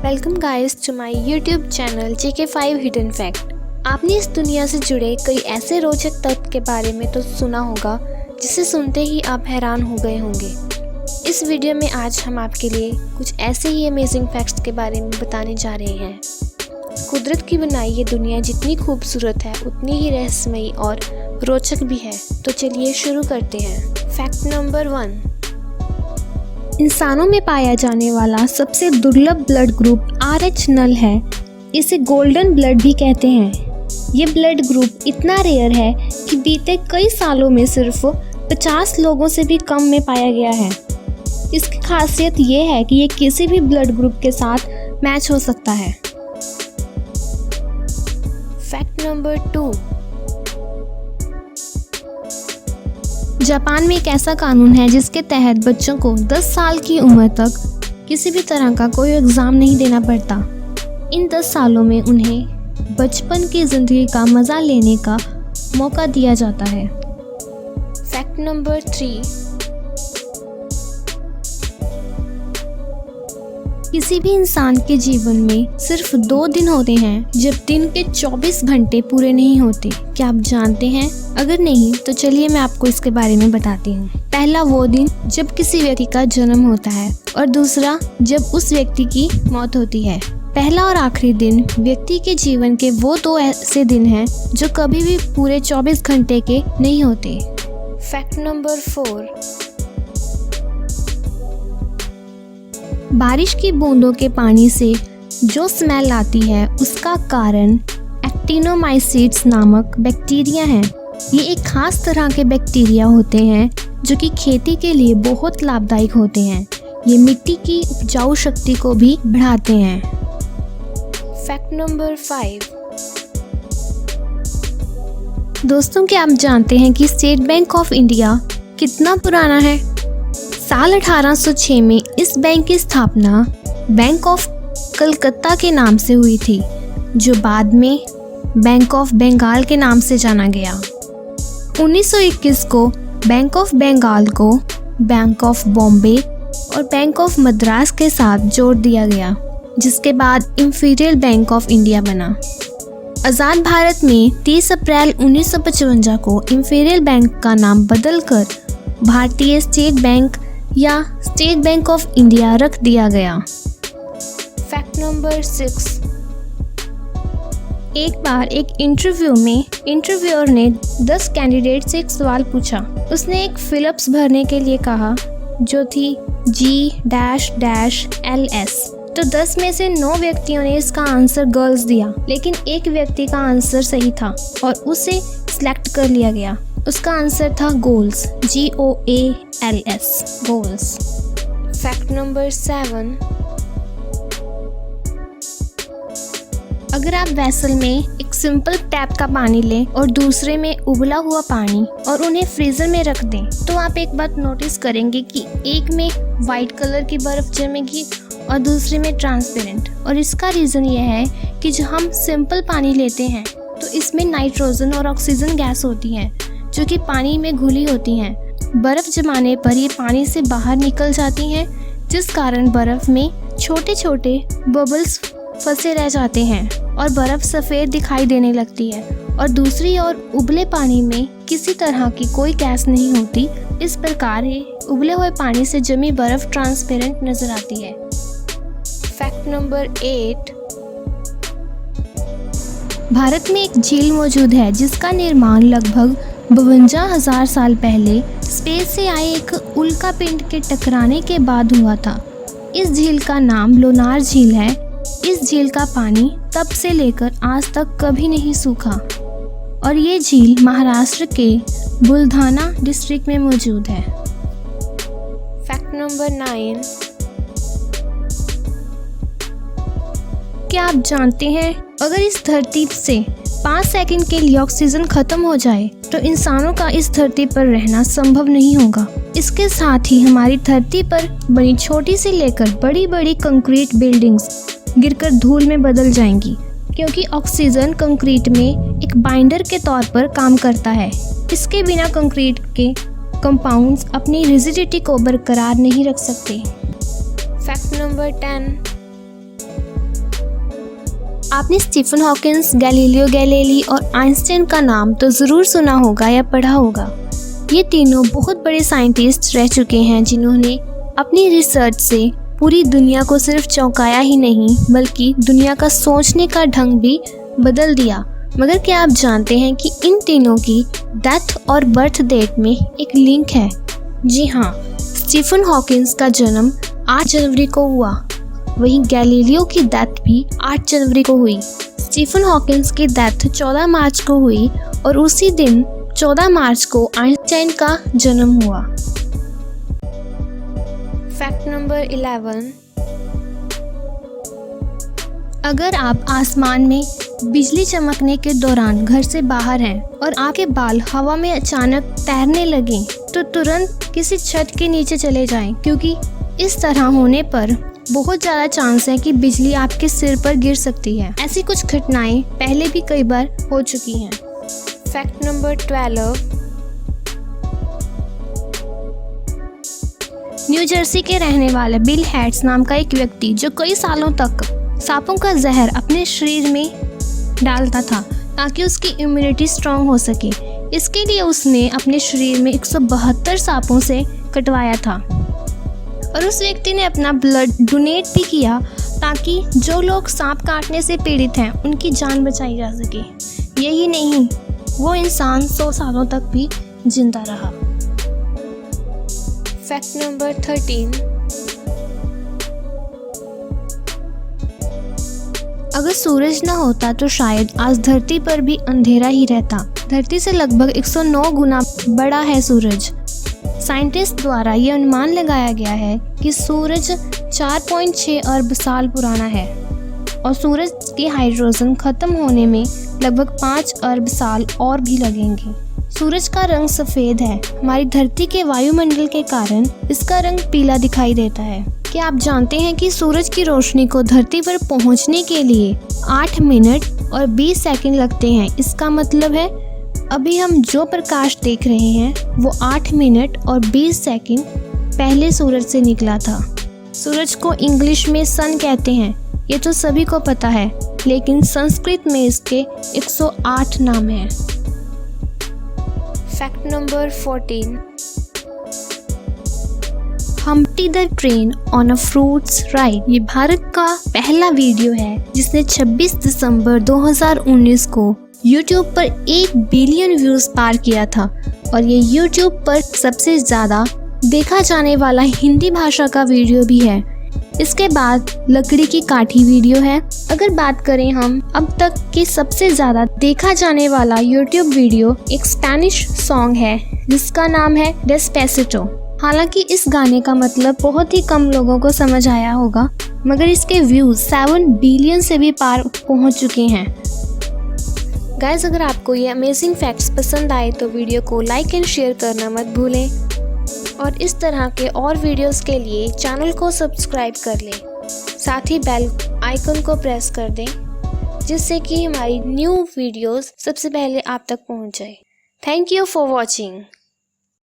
Welcome guys to my YouTube channel JK5 hidden fact. आपने इस दुनिया से जुड़े कई ऐसे रोचक तथ्य के बारे में तो सुना होगा जिसे सुनते ही आप हैरान हो गए होंगे। इस वीडियो में आज हम आपके लिए कुछ ऐसे ही अमेजिंग फैक्ट्स के बारे में बताने जा रहे हैं। कुदरत की बनाई ये दुनिया जितनी खूबसूरत है उतनी ही रहस्यमयी और रोचक भी है। तो चलिए शुरू करते हैं। फैक्ट नंबर 1, इंसानों में पाया जाने वाला सबसे दुर्लभ ब्लड ग्रुप RH नल है। इसे गोल्डन ब्लड भी कहते हैं। ये ब्लड ग्रुप इतना रेयर है कि बीते कई सालों में सिर्फ 50 लोगों से भी कम में पाया गया है। इसकी खासियत ये है कि ये किसी भी ब्लड ग्रुप के साथ मैच हो सकता है। फैक्ट नंबर 2, जापान में एक ऐसा कानून है जिसके तहत बच्चों को 10 साल की उम्र तक किसी भी तरह का कोई एग्ज़ाम नहीं देना पड़ता। इन 10 सालों में उन्हें बचपन की ज़िंदगी का मज़ा लेने का मौका दिया जाता है। फैक्ट नंबर 3, किसी भी इंसान के जीवन में सिर्फ 2 दिन होते हैं जब दिन के 24 घंटे पूरे नहीं होते। क्या आप जानते हैं? अगर नहीं तो चलिए मैं आपको इसके बारे में बताती हूँ। पहला वो दिन जब किसी व्यक्ति का जन्म होता है और दूसरा जब उस व्यक्ति की मौत होती है। पहला और आखिरी दिन व्यक्ति के जीवन के वो 2 ऐसे दिन हैं जो कभी भी पूरे 24 घंटे के नहीं होते। फैक्ट नंबर 4, बारिश की बूंदों के पानी से जो स्मेल आती है उसका कारण एक्टिनोमाइसीट्स नामक बैक्टीरिया है। ये एक खास तरह के बैक्टीरिया होते हैं जो कि खेती के लिए बहुत लाभदायक होते हैं। ये मिट्टी की उपजाऊ शक्ति को भी बढ़ाते हैं। फैक्ट नंबर 5, दोस्तों क्या आप जानते हैं कि स्टेट बैंक ऑफ इंडिया कितना पुराना है? साल 1806 में इस बैंक की स्थापना बैंक ऑफ कलकत्ता के नाम से हुई थी, जो बाद में बैंक ऑफ बंगाल के नाम से जाना गया। 1921 को बैंक ऑफ बंगाल को बैंक ऑफ बॉम्बे और बैंक ऑफ मद्रास के साथ जोड़ दिया गया, जिसके बाद इंपीरियल बैंक ऑफ इंडिया बना। आज़ाद भारत में 30 अप्रैल 1955 को इंपीरियल बैंक का नाम बदलकर भारतीय स्टेट बैंक या स्टेट बैंक ऑफ इंडिया रख दिया गया। फैक्ट नंबर 6, एक बार एक इंटरव्यू में इंटरव्यूअर ने 10 कैंडिडेट से एक सवाल पूछा। उसने एक फिलिप्स भरने के लिए कहा जो थी G-LS। तो 10 में से 9 व्यक्तियों ने इसका आंसर गर्ल्स दिया, लेकिन एक व्यक्ति का आंसर सही था और उसे सिलेक्ट कर लिया गया। उसका आंसर था goals, GOALS, goals. Fact number 7, अगर आप वेसल में एक सिंपल टैप का पानी लें और दूसरे में उबला हुआ पानी और उन्हें फ्रीजर में रख दें तो आप एक बात नोटिस करेंगे कि एक में वाइट कलर की बर्फ जमेगी और दूसरे में ट्रांसपेरेंट। और इसका रीज़न ये है कि जब हम सिंपल पानी लेते हैं तो इसमें नाइट्रोजन और ऑक्सीजन गैस होती हैं जो कि पानी में घुली होती हैं। बर्फ़ जमाने पर ये पानी से बाहर निकल जाती हैं, जिस कारण बर्फ़ में छोटे छोटे बबल्स फंसे रह जाते हैं और बर्फ़ सफ़ेद दिखाई देने लगती है। और दूसरी ओर उबले पानी में किसी तरह की कोई गैस नहीं होती। इस प्रकार ये उबले हुए पानी से जमी बर्फ़ ट्रांसपेरेंट नज़र आती है। फैक्ट नंबर 8, भारत में एक झील मौजूद है जिसका निर्माण लगभग 52,000 साल पहले स्पेस से आए एक उल्कापिंड के टकराने के बाद हुआ था। इस झील का नाम लोनार झील है। इस झील का पानी तब से लेकर आज तक कभी नहीं सूखा और ये झील महाराष्ट्र के बुलढाना डिस्ट्रिक्ट में मौजूद है। फैक्ट नंबर 9, क्या आप जानते हैं अगर इस धरती से 5 सेकंड के लिए ऑक्सीजन खत्म हो जाए तो इंसानों का इस धरती पर रहना संभव नहीं होगा। इसके साथ ही हमारी धरती पर बनी छोटी से लेकर बड़ी बड़ी कंक्रीट बिल्डिंग्स गिरकर धूल में बदल जाएंगी, क्योंकि ऑक्सीजन कंक्रीट में एक बाइंडर के तौर पर काम करता है। इसके बिना कंक्रीट के कंपाउंड्स अपनी रिजिडिटी को बरकरार नहीं रख सकते। फैक्ट नंबर 10, आपने स्टीफन हॉकिंस, गैलीलियो गैलीली और आइंस्टाइन का नाम तो ज़रूर सुना होगा या पढ़ा होगा। ये तीनों बहुत बड़े साइंटिस्ट रह चुके हैं जिन्होंने अपनी रिसर्च से पूरी दुनिया को सिर्फ चौंकाया ही नहीं बल्कि दुनिया का सोचने का ढंग भी बदल दिया। मगर क्या आप जानते हैं कि इन तीनों की डेथ और बर्थ डेट में एक लिंक है? जी हाँ, स्टीफन हॉकिंस का जन्म 8 जनवरी को हुआ, वहीं गैलीलियो की डेथ भी 8 जनवरी को हुई। स्टीफन हॉकिंस की डेथ 14 मार्च को हुई और उसी दिन 14 मार्च को आइंस्टाइन का जन्म हुआ। फैक्ट नंबर 11, अगर आप आसमान में बिजली चमकने के दौरान घर से बाहर हैं और आपके बाल हवा में अचानक तैरने लगें तो तुरंत किसी छत के नीचे चले जाएं, क्योंकि इस तरह होने पर बहुत ज़्यादा चांस है कि बिजली आपके सिर पर गिर सकती है। ऐसी कुछ घटनाएं पहले भी कई बार हो चुकी हैं। फैक्ट नंबर 12, न्यू जर्सी के रहने वाले बिल हेड्स नाम का एक व्यक्ति जो कई सालों तक सांपों का जहर अपने शरीर में डालता था ताकि उसकी इम्यूनिटी स्ट्रांग हो सके। इसके लिए उसने अपने शरीर में 172 सांपों से कटवाया था और उस व्यक्ति ने अपना ब्लड डोनेट भी किया ताकि जो लोग सांप काटने से पीड़ित हैं उनकी जान बचाई जा सके। यही नहीं, वो इंसान 100 सालों तक भी जिंदा रहा। फैक्ट नंबर 13, अगर सूरज न होता तो शायद आज धरती पर भी अंधेरा ही रहता। धरती से लगभग 109 गुना बड़ा है सूरज। साइंटिस्ट द्वारा ये अनुमान लगाया गया है कि सूरज 4.6 अरब साल पुराना है और सूरज के हाइड्रोजन खत्म होने में लगभग 5 अरब साल और भी लगेंगे। सूरज का रंग सफ़ेद है। हमारी धरती के वायुमंडल के कारण इसका रंग पीला दिखाई देता है। क्या आप जानते हैं कि सूरज की रोशनी को धरती पर पहुंचने के लिए 8 मिनट और 20 सेकंड लगते हैं? इसका मतलब है अभी हम जो प्रकाश देख रहे हैं वो 8 मिनट और 20 सेकंड पहले सूरज से निकला था। सूरज को इंग्लिश में सन कहते हैं, ये तो सभी को पता है, लेकिन संस्कृत में इसके 108 नाम हैं। Fact number 14, Humpty the train on a fruits ride. ये भारत का पहला वीडियो है जिसने 26 दिसंबर 2019 को YouTube पर 1 बिलियन व्यूज पार किया था और ये YouTube पर सबसे ज़्यादा देखा जाने वाला हिंदी भाषा का वीडियो भी है। इसके बाद लकड़ी की काठी वीडियो है। अगर बात करें हम अब तक की सबसे ज़्यादा देखा जाने वाला YouTube वीडियो एक स्पेनिश सॉन्ग है जिसका नाम है डेस्पेसिटो। हालांकि इस गाने का मतलब बहुत ही कम लोगों को समझ आया होगा, मगर इसके व्यूज 7 बिलियन से भी पार पहुंच चुके हैं। गाइस, अगर आपको ये अमेजिंग फैक्ट्स पसंद आए तो वीडियो को लाइक एंड शेयर करना मत भूलें और इस तरह के और वीडियोस के लिए चैनल को सब्सक्राइब कर लें। साथ ही बेल आइकन को प्रेस कर दें जिससे कि हमारी न्यू वीडियोस सबसे पहले आप तक पहुंच जाए। Thank you for watching.